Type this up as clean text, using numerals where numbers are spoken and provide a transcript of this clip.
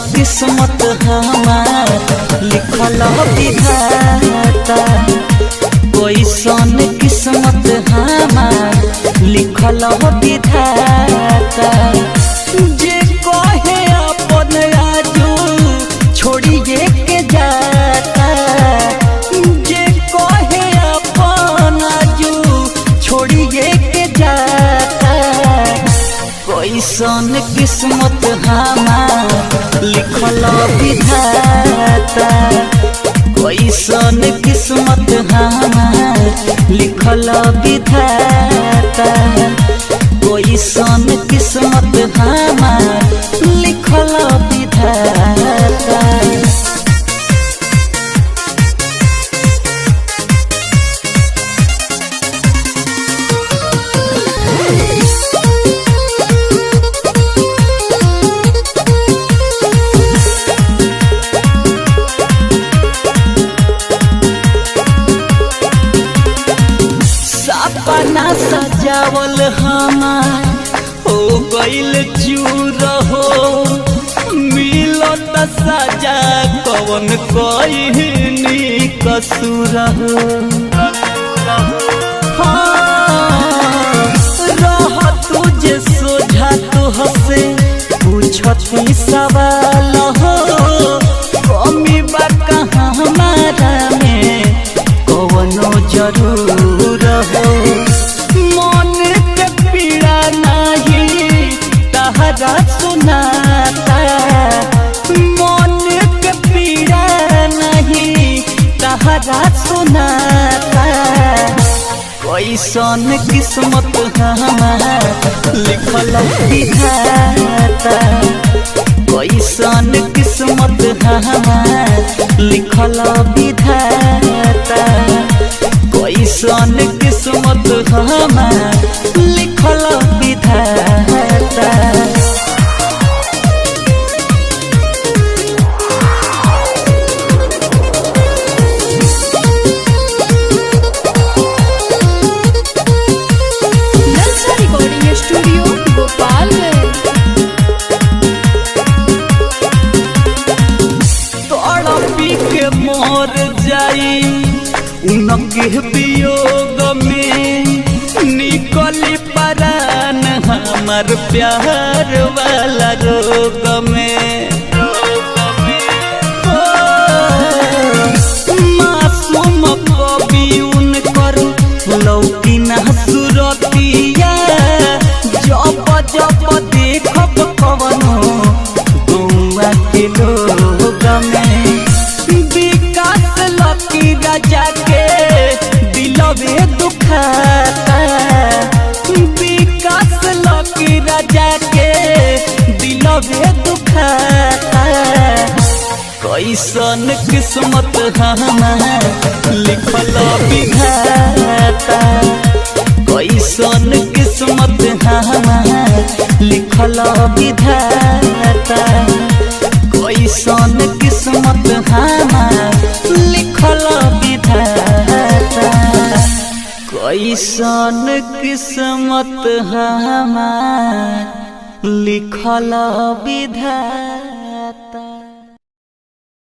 किस्मत हमार लिखल विधाता, कैसन किस्मत हमार लिखल विधाता। जे कहे अपन आजू छोड़िए के जाता, जे कहे अपन आजू छोड़िए के जाता। कैसन किस्मत हमार लिखल विधाता, कैसन किस्मत हमार लिखल विधाता, कैसन किस्मत हमार लिखल विधाता। सपना सजावल हमार हो गइल चूर हो, मिलत सजा कवन कइनी कसूर हो। रह तुझे सोझा तो हसे पूछती सवाल हो, कमी बा कहाँ हमारा में कवनो जरूर हो। मन के पीड़ा नहीं तहरा सुनाता, मन के पीड़ा नहीं तहरा सुनाता। कैसन किस्मत हमार लिखल विधाता, कैसन किस्मत हमार लिखल विधाता, कैसन किस्मत हमार लिखल विधाता। Recording studio Gopalganj. तड़पी के मोर जाई उनके वियोग में, निकली परान हमार प्यार वाला रोग में। मासूम कवि उनकर लौकी ना सुरतिया, जब जब देखब कवनो गौआ के लोग में। विकास लकी राजा के दिलवे दुखाता, विकास लकी राजा के दिलवे दुखाता। कैसन किस्मत हमार लिखल विधाता, कैसन किस्मत हमार लिखल विधाता, कैसन किस्मत हमार लिखल विधाता, कैसन किस्मत हमार लिखल विधाता।